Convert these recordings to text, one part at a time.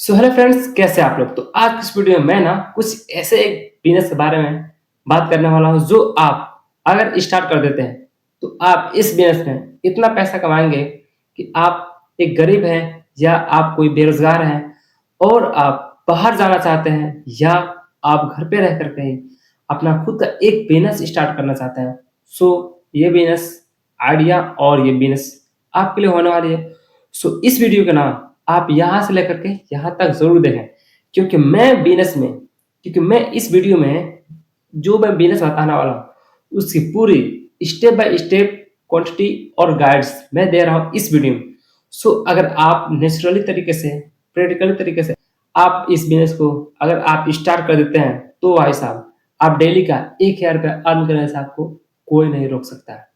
So hello friends, कैसे हैं आप लोग। तो आज की इस वीडियो में मैं ना कुछ ऐसे एक बिजनेस के बारे में बात करने वाला हूँ जो आप अगर स्टार्ट कर देते हैं तो आप इस बिजनेस में इतना पैसा कमाएंगे कि आप एक गरीब हैं या आप कोई बेरोजगार हैं और आप बाहर जाना चाहते हैं या आप घर पे रह कर कहीं अपना खुद का एक बिजनेस स्टार्ट करना चाहते हैं। सो ये बिजनेस आइडिया और ये बिजनेस आपके लिए होने वाली है। सो इस वीडियो का नाम आप यहाँ से लेकर के यहाँ तक ज़रूर देखें, क्योंकि मैं इस वीडियो में जो मैं बिज़नेस बताने वाला हूँ, उसकी पूरी स्टेप बाय स्टेप क्वांटिटी और गाइड्स मैं दे रहा हूँ इस वीडियो में। सो अगर आप नेचुरली तरीके से, प्रैक्टिकली तरीके से आप इस बिज़नेस को अगर आप स्टार्ट कर देते हैं, तो भाई साहब आप डेली का 1000 रुपया अर्न करने से आपको कोई नहीं रोक सकता है।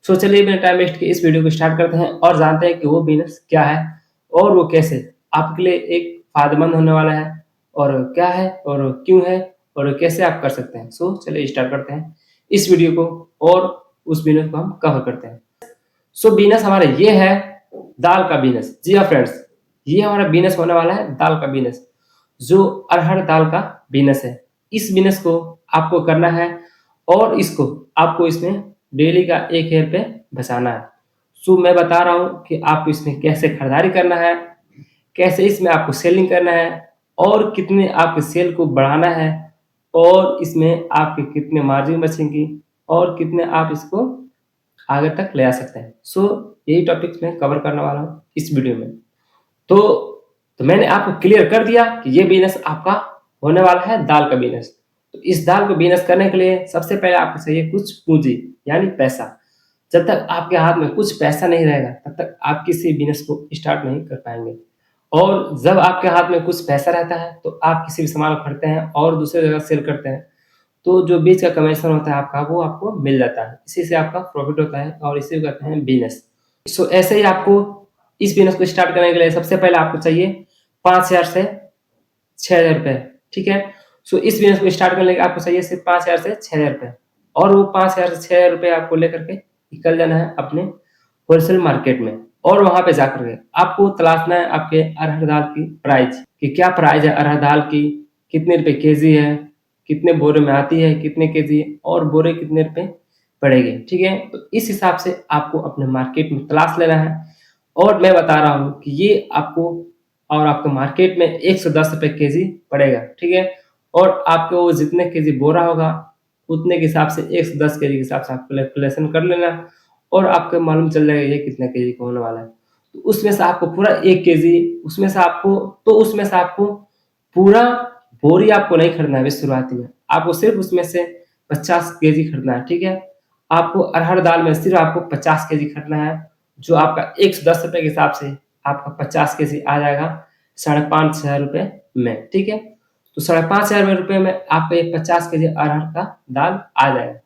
सो चलिए बिना टाइम वेस्ट किए इस वीडियो को स्टार्ट करते हैं और जानते हैं कि वो बिज़नेस क्या है और वो कैसे आपके लिए एक फ़ायदेमंद होने वाला है और क्या है और क्यों है और कैसे आप कर सकते हैं। सो चलिए स्टार्ट करते हैं इस वीडियो को और उस बिज़नेस को हम कवर करते हैं। सो बिज़नेस हमारा ये है दाल का बिज़नेस। जी हाँ फ्रेंड्स, ये हमारा बिज़नेस होने वाला है दाल का बिज़नेस, जो अरहर दाल का बिज़नेस है। इस बिज़नेस को आपको करना है और इसको आपको इसमें डेली का 1000 रुपये बचाना है। सो मैं बता रहा हूँ कि आपको इसमें कैसे खरीदारी करना है, कैसे इसमें आपको सेलिंग करना है और कितने आपके सेल को बढ़ाना है और इसमें आपके कितने मार्जिन बचेंगी और कितने आप इसको आगे तक ले आ सकते हैं। सो यही टॉपिक्स मैं कवर करने वाला हूँ इस वीडियो में। तो मैंने आपको क्लियर कर दिया कि ये बिज़नेस आपका होने वाला है दाल का बिज़नेस। तो इस दाल को बिज़नेस करने के लिए सबसे पहले आपको चाहिए कुछ पूँजी यानी पैसा। जब तक आपके हाथ में कुछ पैसा नहीं रहेगा तब तक आप किसी बिज़नेस को स्टार्ट नहीं कर पाएँगे। और जब आपके हाथ में कुछ पैसा रहता है तो आप किसी भी सामान को खरीदते हैं और दूसरी जगह सेल करते हैं, तो जो बीच का कमीशन होता है आपका वो आपको मिल जाता है। इसी से आपका प्रॉफ़िट होता है और इसी को कहते हैं बिज़नेस। सो ऐसे ही आपको इस बिज़नेस को स्टार्ट करने के लिए सबसे पहले आपको चाहिए 5000 से 6000 रुपए, ठीक है? सो इस बिज़नेस को स्टार्ट करने के लिए आपको चाहिए सिर्फ 5000 से 6000 रुपए और वो 5000 से 6000 रुपए आपको लेकर के निकल जाना है अपने होलसेल मार्केट में और वहाँ पे जाकर के आपको तलाशना है आपके अरहर दाल की प्राइस कि क्या प्राइस है अरहर दाल की, कितने रुपए केजी है, कितने बोरे में आती है, कितने केजी और बोरे कितने रुपए पड़ेगी, ठीक है? तो इस हिसाब से आपको अपने मार्केट में तलाश लेना है और मैं बता रहा हूँ कि ये आपको और आपको मार्केट में 110 रुपए केजी पड़ेगा, ठीक है? और आपको वो जितने केजी बोरा होगा उतने के हिसाब से 110 केजी के हिसाब से आप कैलकुलेशन कर लेना और आपको मालूम चल जाएगा ये कितने केजी का होने वाला है। तो उसमें से आपको पूरा 1 केजी उसमें से आपको पूरा बोरी आपको नहीं खरीदना है अभी शुरुआती में। आपको सिर्फ़ उसमें से 50 केजी खरीदना है, ठीक है? आपको अरहर दाल में सिर्फ़ आपको 50 केजी खरीदना है, जो आपका 110 रुपए के हिसाब से आपका 50 केजी आ जाएगा 5,500 रुपए में, ठीक है? तो 5,500 रुपए में आपका ये 50 केजी अरहर का दाल आ जाएगा।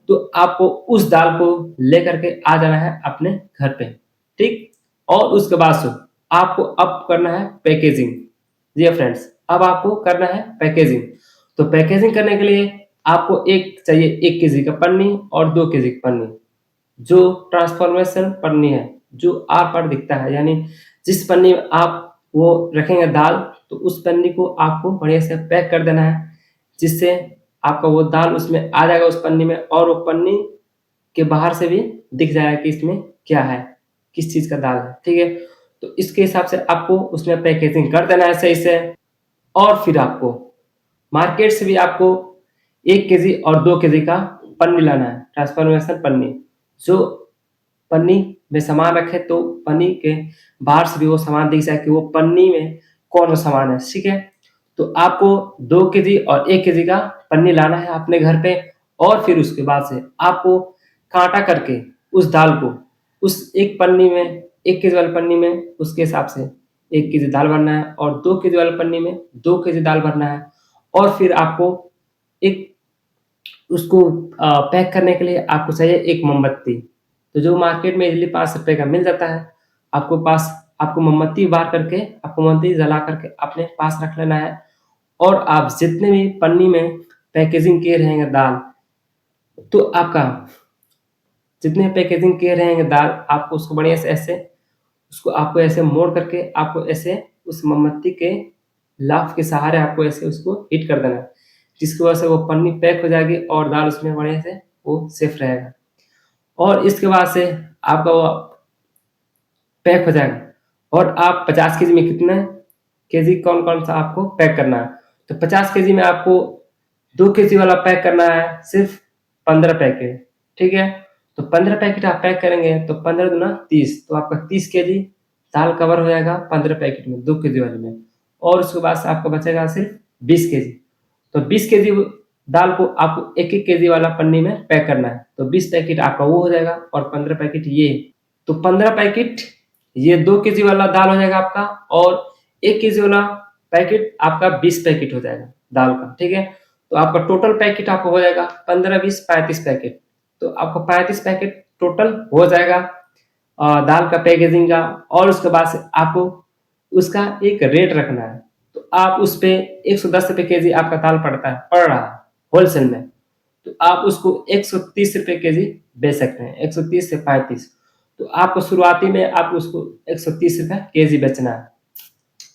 तो आपको उस दाल को लेकर के आ जाना है अपने घर पे, ठीक? और उसके बाद से आपको अब करना है पैकेजिंग। जी फ्रेंड्स, अब आपको करना है पैकेजिंग। तो पैकेजिंग करने के लिए आपको एक चाहिए 1 केजी का पन्नी और 2 केजी की पन्नी, जो ट्रांसफॉर्मेशन पन्नी है, जो आर-पार दिखता है, यानी जिस पन्नी में आप वो रखेंगे दाल, तो उस पन्नी को आपको बढ़िया से पैक कर देना है, जिससे आपका वो दाल उसमें आ जाएगा उस पन्नी में और वो पन्नी के बाहर से भी दिख जाएगा कि इसमें क्या है, किस चीज़ का दाल है, ठीक है? तो इसके हिसाब से आपको उसमें पैकेजिंग कर देना है सही से और फिर आपको मार्केट से भी आपको 1 केजी और 2 केजी का पन्नी लाना है, ट्रांसफॉर्मेशन पन्नी। जो पन्नी में सामान रखे तो पन्नी के बाहर से भी वो सामान दिख जाए कि वो पन्नी में कौन-सा सामान है, ठीक है? तो आपको 2 केजी और 1 केजी का पन्नी लाना है अपने घर पे और फिर उसके बाद से आपको काँटा करके उस दाल को उस एक पन्नी में 1 केजी वाली पन्नी में उसके हिसाब से 1 केजी दाल भरना है और 2 केजी वाली पन्नी में 2 केजी दाल भरना है और फिर आपको एक उसको पैक करने के लिए आपको चाहिए एक मोमबत्ती। तो जो मार्केट में इज़िली ₹5 का मिल जाता है, आपको मोमबत्ती बार करके आपको मोमबत्ती जला करके अपने पास रख लेना है और आप जितने भी पन्नी में पैकेजिंग किए रहेंगे दाल, तो आपका जितने पैकेजिंग किए रहेंगे दाल, आपको उसको बढ़िया से ऐसे उसको आपको ऐसे मोड़ करके आपको ऐसे उस मोमबत्ती के लाफ के सहारे आपको ऐसे उसको हिट कर देना है, जिसकी वजह से वो पन्नी पैक हो जाएगी और दाल उसमें बढ़िया से वो सेफ रहेगा। और इसके बाद से आपका वो पैक हो जाएगा। और आप 50 केजी में कितना केजी कौन-कौन सा आपको पैक करना है? तो 50 केजी में आपको 2 केजी वाला पैक करना है सिर्फ़ 15 पैकेट, ठीक है? तो 15 पैकेट आप पैक करेंगे तो 15 दूना 30, तो आपका 30 केजी दाल कवर हो जाएगा 15 पैकेट में, 2 केजी वाले में। और उसके बाद से आपका बचेगा सिर्फ़ 20 केजी। तो 20 केजी दाल को आपको 1-1 केजी वाला पन्नी में पैक करना है। तो 20 पैकेट आपका वो हो जाएगा और 15 पैकेट ये। तो 15 पैकेट ये 2 केजी वाला दाल हो जाएगा आपका और 1 केजी वाला पैकेट आपका 20 पैकेट हो जाएगा दाल का, ठीक है? तो आपका टोटल पैकेट आपका हो जाएगा 15, 20, 35 पैकेट। तो आपका 35 पैकेट टोटल हो जाएगा दाल का पैकेजिंग का। और उसके बाद से आपको उसका एक रेट रखना है। तो आप उस पे 110 रुपए केजी आपका दाल पड़ रहा है होलसेल में। तो आप उसको 130 रुपए केजी बेच सकते हैं, 130 से 35। तो आपको शुरुआती में आप उसको 130 रुपए केजी बेचना है।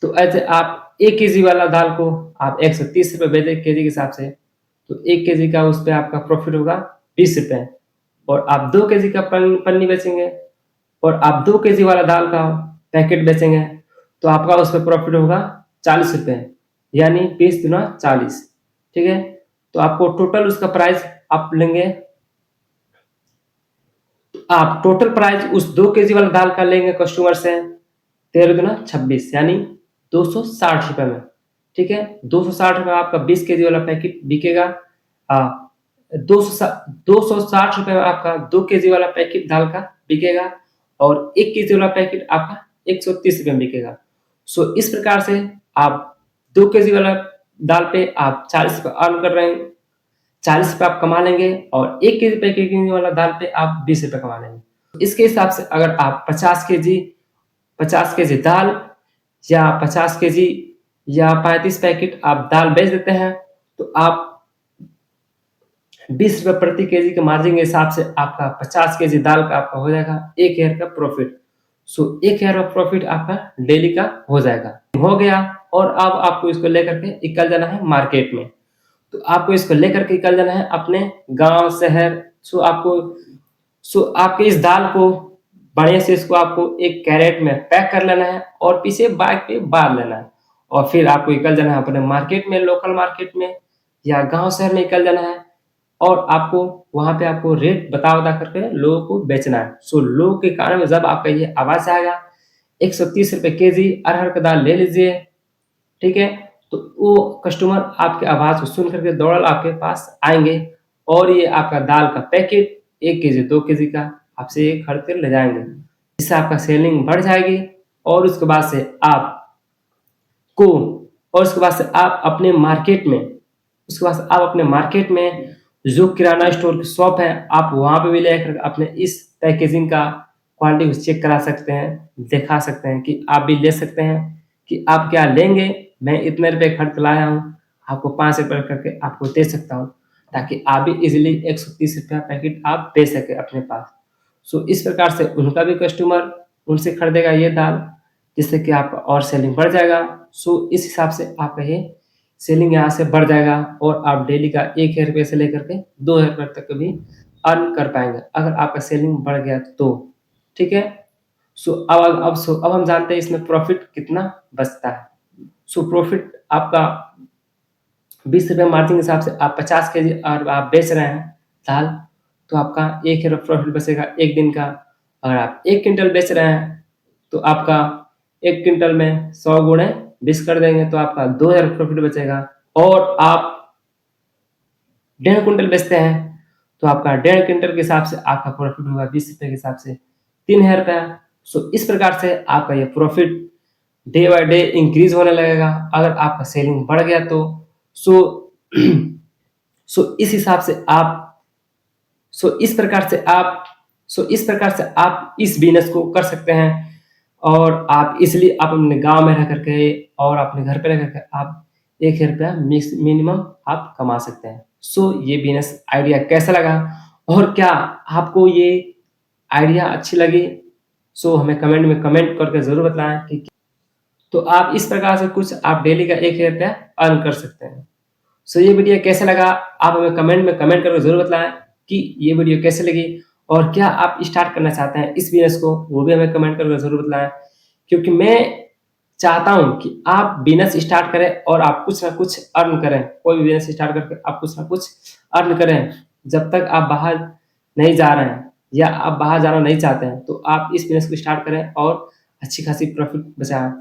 तो ऐसे आप 1 केजी वाला दाल को आप 130 रुपए बेचे केजी के हिसाब से, तो 1 केजी का उस पे आपका प्रॉफिट होगा 20 रुपए। और आप 2 केजी का पन्नी बेचेंगे और आप 2 केजी वाला दाल का पैकेट बेचेंगे, तो आपका उस पे प्रॉफिट होगा 40 रुपए, यानी 20 दूना 40, ठीक है? तो आपको टोटल उसका प्राइस आप लेंगे, आप टोटल प्राइस उस 2 केजी वाला दाल का लेंगे कस्टमर से 13 दूना 26, यानी 260 रुपए में, ठीक है? 260 रुपए आपका 20 केजी वाला पैकेट बिकेगा। हाँ, 260 रुपए में आपका 2 केजी वाला पैकेट दाल का बिकेगा और 1 केजी वाला पैकेट आपका 130 रुपए में बिकेगा। सो इस प्रकार से आप 2 केजी वाला दाल पे आप 40 रुपए अर्न कर रहे हैं, 40 रुपए आप कमा लेंगे और 1 केजी पैकेजिंग वाला दाल पे आप 20 रुपए कमा लेंगे। इसके हिसाब से अगर आप 50 केजी दाल या 50 केजी या 35 पैकेट आप दाल बेच देते हैं, तो आप 20 रुपए प्रति केजी के मार्जिन के हिसाब से आपका 50 केजी दाल का आपका हो जाएगा 1 ईयर का प्रॉफिट। सो 1 ईयर का प्रॉफिट आपका डेली का हो जाएगा। हो गया और अब आपको इसको लेकर के निकल जाना है मार्केट में। तो आपको इसको लेकर के निकल जाना है अपने गाँव, शहर। सो आपके इस दाल को बढ़िया से इसको आपको एक कैरेट में पैक कर लेना है और पीछे बाइक पे बांध लेना है। और फिर आपको निकल जाना है अपने मार्केट में, लोकल मार्केट में या गाँव शहर में निकल जाना है और आपको वहाँ पे आपको रेट बता करके लोगों को बेचना है। सो लोगों के कान में जब आपका ये आवाज़ आएगा 130 रुपए केजी अरहर का दाल ले लीजिए, ठीक है? तो वो कस्टमर आपकी आवाज़ को सुन करके दौड़ल आपके पास आएँगे और ये आपका दाल का पैकेट 1 केजी, 2 केजी का आपसे ये खरीद कर ले जाएँगे। इससे आपका सेलिंग बढ़ जाएगी और उसके बाद से आपको और उसके बाद से आप अपने मार्केट में उसके बाद से आप अपने मार्केट में जो किराना स्टोर की शॉप है, आप वहाँ पे भी लेकर अपने इस पैकेजिंग का क्वालिटी को चेक करा सकते हैं, दिखा सकते हैं कि आप भी ले सकते हैं कि आप क्या लेंगे, मैं इतने रुपए खरीद के लाया हूँ, आपको 5 रुपए करके आपको दे सकता हूँ, ताकि आप भी इज़िली 130 रुपया पैकेट आप दे सकें अपने पास। सो इस प्रकार से उनका भी कस्टमर उनसे खरीदेगा ये दाल, जिससे कि आपका और सेलिंग बढ़ जाएगा। सो इस हिसाब से आपका ये सेलिंग यहाँ से बढ़ जाएगा और आप डेली का 1,000 रुपए से लेकर के 2,000 रुपए तक भी अर्न कर पाएँगे, अगर आपका सेलिंग बढ़ गया तो, ठीक है? अब हम जानते हैं इसमें प्रॉफ़िट कितना बचता है। सो प्रॉफ़िट आपका 20 रुपए मार्जिन के हिसाब से आप 50 केजी और आप बेच रहे हैं दाल, तो आपका 1 ईयर प्रॉफ़िट बचेगा 1 दिन का। अगर आप 1 क्विंटल बेच रहे हैं, तो आपका 1 क्विंटल में 100 गुणे 20 कर देंगे तो आपका 2,000 प्रॉफ़िट बचेगा। और आप 1.5 क्विंटल बेचते हैं, तो आपका 1.5 क्विंटल के हिसाब से आपका प्रॉफ़िट होगा 20 रुपए के हिसाब से 3,000 रुपया। सो इस प्रकार से आपका ये profit day by day increase होने लगेगा, अगर आपका सेलिंग बढ़ गया तो। सो सो इस हिसाब से आप सो इस प्रकार से आप इस बिज़नेस को कर सकते हैं और आप इसलिए आप अपने गाँव में रह कर के और अपने घर पे रह कर के आप 1,000 रुपया मिनिमम आप कमा सकते हैं। सो ये बिज़नेस आइडिया कैसा लगा और क्या आपको ये आइडिया अच्छी लगी? सो हमें कमेंट में कमेंट करके ज़रूर बताएँ कि तो आप इस प्रकार से कुछ आप डेली का 1,000 रुपया अर्न कर सकते हैं। सो ये वीडियो कैसा लगा आप हमें कमेंट में कमेंट करके ज़रूर बताएँ कि ये वीडियो कैसी लगी और क्या आप स्टार्ट करना चाहते हैं इस बिज़नेस को, वो भी हमें कमेंट करके ज़रूर बताएँ। क्योंकि मैं चाहता हूँ कि आप बिज़नेस स्टार्ट करें और आप कुछ ना कुछ अर्न करें। कोई भी बिज़नेस स्टार्ट करके आप कुछ ना कुछ अर्न करें। जब तक आप बाहर नहीं जा रहे हैं या आप बाहर जाना नहीं चाहते हैं, तो आप इस बिज़नेस को स्टार्ट करें और अच्छी खासी प्रॉफ़िट बचाएँ।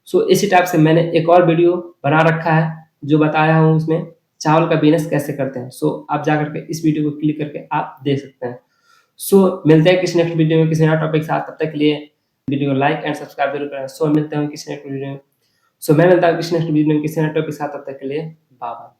सो इसी टाइप से मैंने एक और वीडियो बना रखा है, जो बताया हूँ उसमें चावल का बिज़नेस कैसे करते हैं। सो आप जाकर के इस वीडियो को क्लिक करके आप देख सकते हैं। सो मिलते हैं किसी नेक्स्ट वीडियो में किसी नए टॉपिक के साथ, तब तक के लिए वीडियो को लाइक एंड सब्सक्राइब ज़रूर करें। सो मिलते हैं किसी नेक्स्ट वीडियो में। सो मैं मिलता हूँ किसी नेक्स्ट वीडियो में किसी नए टॉपिक के साथ, तब तक के लिए बाय बाय।